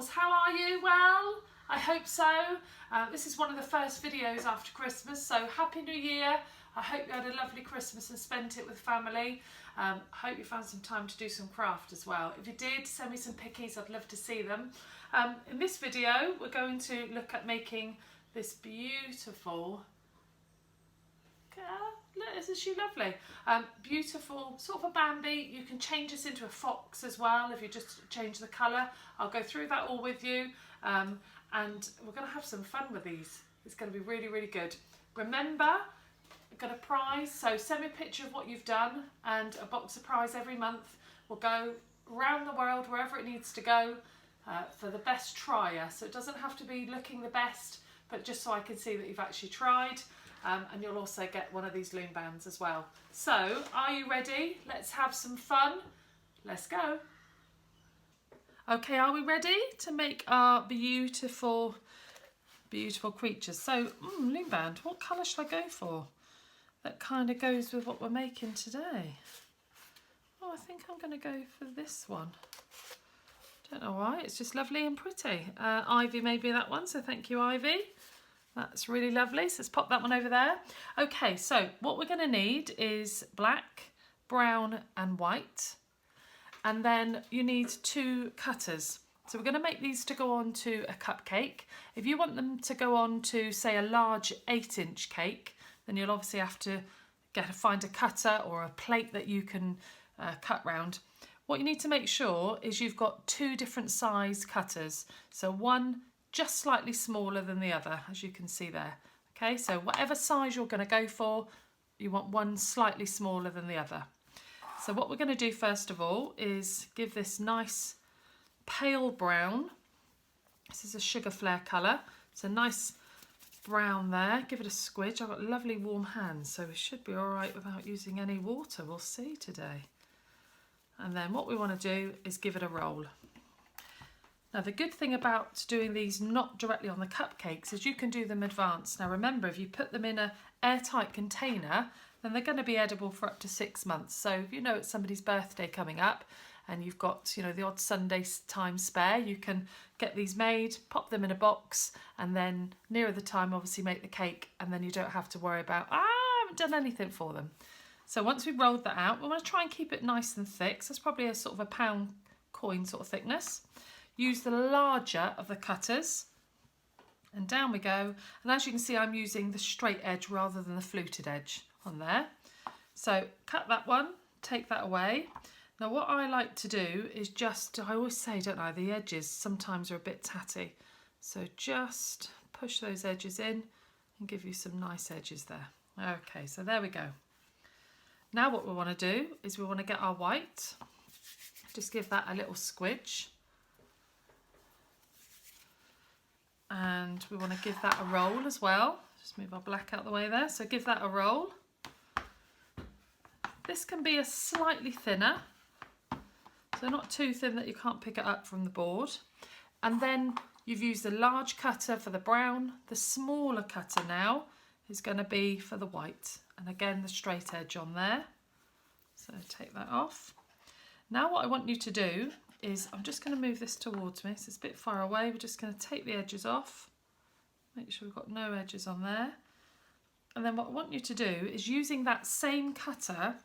dolls, how are you? Well, I hope so. This is one of the first videos after Christmas, so Happy New Year. I hope you had a lovely Christmas and spent it with family. I hope you found some time to do some craft as well. If you did, send me some pickies, I'd love to see them. In this video, we're going to look at making this beautiful, isn't she lovely? Beautiful, sort of a Bambi. You can change this into a fox as well if you just change the colour. I'll go through that all with you, and we're going to have some fun with these. It's going to be really, really good. Remember, I've got a prize, so send me a picture of what you've done and a box of prize every month. We'll go around the world, wherever it needs to go, for the best trier. So it doesn't have to be looking the best, but just so I can see that you've actually tried. And you'll also get one of these loom bands as well. So, are you ready? Let's have some fun. Let's go. Okay, are we ready to make our beautiful, beautiful creatures? So, loom band, what colour should I go for? That kind of goes with what we're making today. Oh, I think I'm going to go for this one. Don't know why, it's just lovely and pretty. Ivy made me that one, so thank you, Ivy. That's really lovely, so let's pop that one over there. Okay, so what we're going to need is black, brown and white. And then you need 2 cutters. So we're going to make these to go on to a cupcake. If you want them to go on to, say, a large 8-inch cake, then you'll obviously have to find a cutter or a plate that you can cut round. What you need to make sure is you've got 2 different size cutters. So one just slightly smaller than the other, as you can see there. Okay, so whatever size you're going to go for, you want one slightly smaller than the other. So what we're going to do first of all is give this nice pale brown. This is a sugar flare colour. It's a nice brown there. Give it a squidge. I've got lovely warm hands, so we should be all right without using any water. We'll see today. And then what we want to do is give it a roll. Now the good thing about doing these not directly on the cupcakes is you can do them advanced. Now remember, if you put them in an airtight container, then they're going to be edible for up to 6 months. So if you know it's somebody's birthday coming up and you've got, you know, the odd Sunday time spare, you can get these made, pop them in a box, and then nearer the time obviously make the cake, and then you don't have to worry about, I haven't done anything for them. So once we've rolled that out, we want to try and keep it nice and thick. So it's probably a sort of a pound coin sort of thickness. Use the larger of the cutters, and down we go. And as you can see, I'm using the straight edge rather than the fluted edge on there. So cut that one, take that away. Now what I like to do is I always say, don't I, the edges sometimes are a bit tatty. So just push those edges in and give you some nice edges there. Okay, so there we go. Now what we want to do is we want to get our white. Just give that a little squidge. And we want to give that a roll as well. Just move our black out of the way there. So give that a roll. This can be a slightly thinner, so not too thin that you can't pick it up from the board. And then you've used the large cutter for the brown. The smaller cutter now is going to be for the white. And again, the straight edge on there. So take that off. Now what I want you to do is, I'm just going to move this towards me, so it's a bit far away. We're just going to take the edges off, make sure we've got no edges on there. And then what I want you to do is, using that same cutter,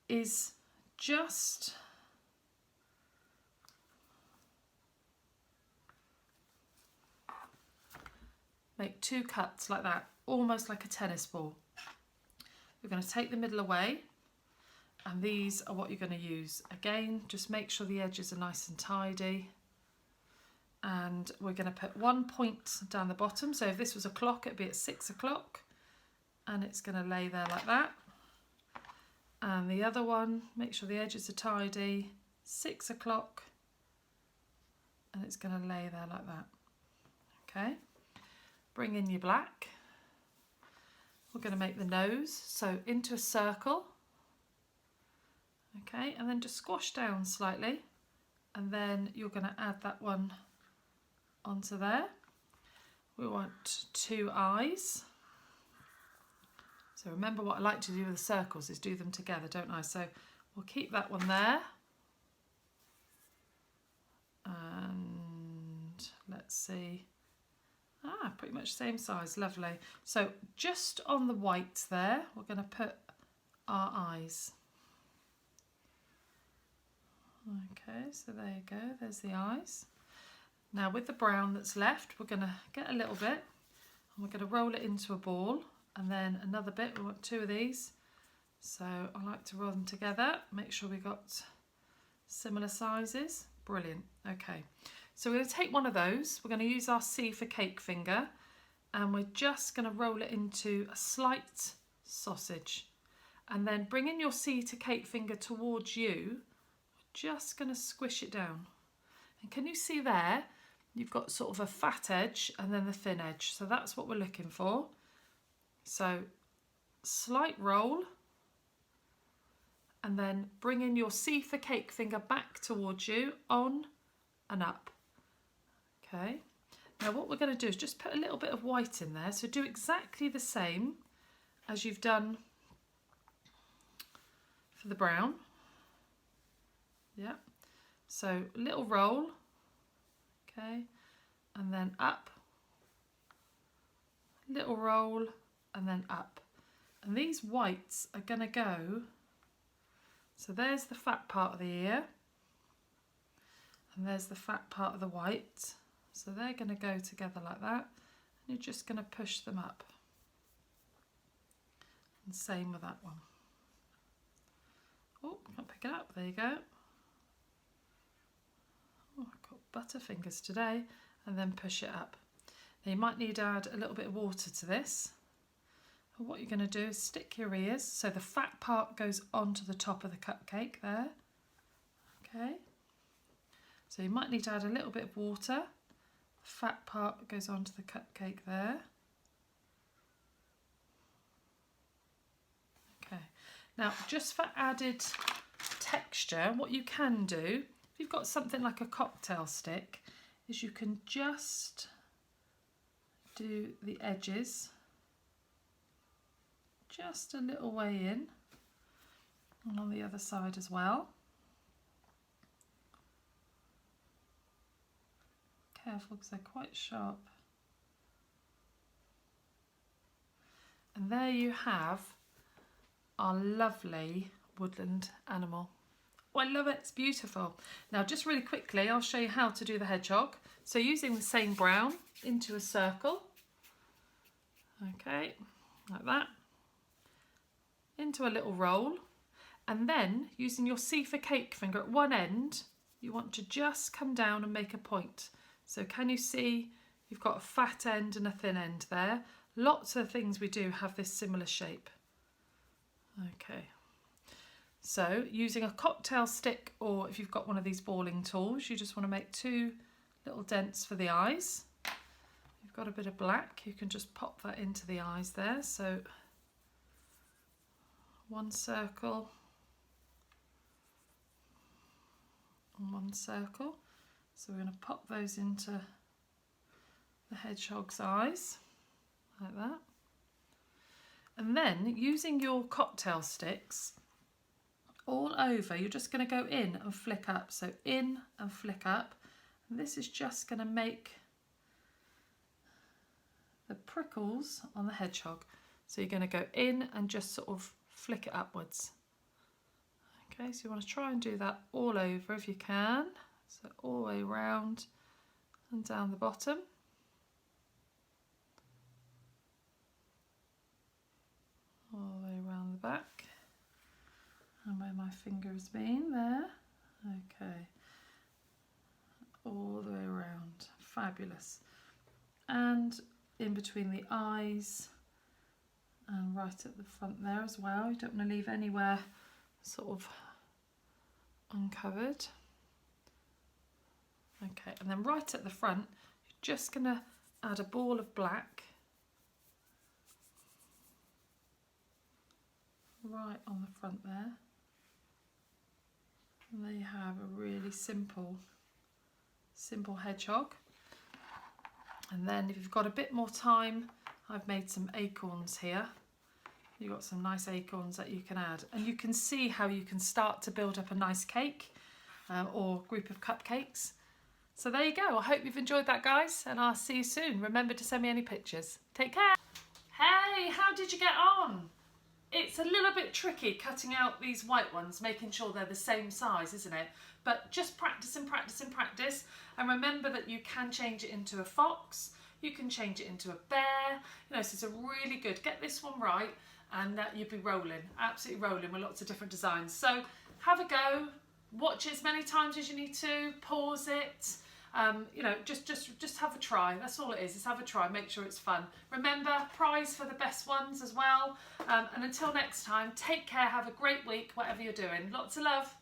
is just make 2 cuts like that, almost like a tennis ball. We're going to take the middle away. And these are what you're going to use. Again, just make sure the edges are nice and tidy. And we're going to put 1 point down the bottom. So if this was a clock, it'd be at 6 o'clock. And it's going to lay there like that. And the other one, make sure the edges are tidy. 6 o'clock. And it's going to lay there like that. Okay. Bring in your black. We're going to make the nose. So into a circle. Okay, and then just squash down slightly, and then you're going to add that one onto there. We want 2 eyes. So remember, what I like to do with the circles is do them together, don't I? So we'll keep that one there. And let's see. Pretty much same size, lovely. So just on the white there, we're going to put our eyes. Okay, so there you go, there's the eyes. Now with the brown that's left, we're going to get a little bit and we're going to roll it into a ball, and then another bit. We want 2 of these. So I like to roll them together, make sure we got similar sizes. Brilliant. Okay, so we're going to take one of those. We're going to use our C for cake finger, and we're just going to roll it into a slight sausage, and then bringing your C to cake finger towards you, just going to squish it down. And can you see there, you've got sort of a fat edge and then the thin edge, so that's what we're looking for. So slight roll, and then bring in your C for cake finger back towards you, on and up. Okay, now what we're going to do is just put a little bit of white in there, so do exactly the same as you've done for the brown. Yeah, so little roll, okay, and then up, little roll, and then up. And these whites are going to go, so there's the fat part of the ear, and there's the fat part of the white, so they're going to go together like that, and you're just going to push them up. And same with that one. Oh, can't pick it up, there you go. Oh, I've got butterfingers today. And then push it up. Now you might need to add a little bit of water to this. And what you're going to do is stick your ears so the fat part goes onto the top of the cupcake there. Okay. So you might need to add a little bit of water. The fat part goes onto the cupcake there. Okay. Now just for added texture, what you can do, if you've got something like a cocktail stick, is you can just do the edges just a little way in, and on the other side as well. Careful because they're quite sharp. And there you have our lovely woodland animal. Oh, I love it, it's beautiful. Now just really quickly, I'll show you how to do the hedgehog. So using the same brown into a circle, okay, like that, into a little roll, and then using your C for cake finger at one end, you want to just come down and make a point. So can you see you've got a fat end and a thin end there? Lots of things we do have this similar shape. Okay. So using a cocktail stick, or if you've got one of these balling tools, you just want to make 2 little dents for the eyes. You've got a bit of black, you can just pop that into the eyes there. So one circle and one circle. So we're going to pop those into the hedgehog's eyes like that. And then using your cocktail sticks all over, you're just going to go in and flick up. So in and flick up. And this is just going to make the prickles on the hedgehog. So you're going to go in and just sort of flick it upwards. Okay, so you want to try and do that all over if you can. So all the way around and down the bottom. All the way around the back. And where my finger has been there. Okay. All the way around. Fabulous. And in between the eyes and right at the front there as well. You don't want to leave anywhere sort of uncovered. Okay, and then right at the front, you're just going to add a ball of black right on the front there. And there you have a really simple hedgehog. And then if you've got a bit more time, I've made some acorns here. You've got some nice acorns that you can add. And you can see how you can start to build up a nice cake or group of cupcakes. So there you go. I hope you've enjoyed that, guys, and I'll see you soon. Remember to send me any pictures. Take care. Hey, how did you get on? It's a little bit tricky cutting out these white ones, making sure they're the same size, isn't it? But just practice and practice and practice. And remember that you can change it into a fox. You can change it into a bear. You know, so it's a really good, get this one right and you'll be rolling, absolutely rolling with lots of different designs. So have a go, watch it as many times as you need to, pause it. You know, just have a try. That's all it is have a try, make sure it's fun. Remember, prize for the best ones as well. And until next time, take care, have a great week, whatever you're doing. Lots of love.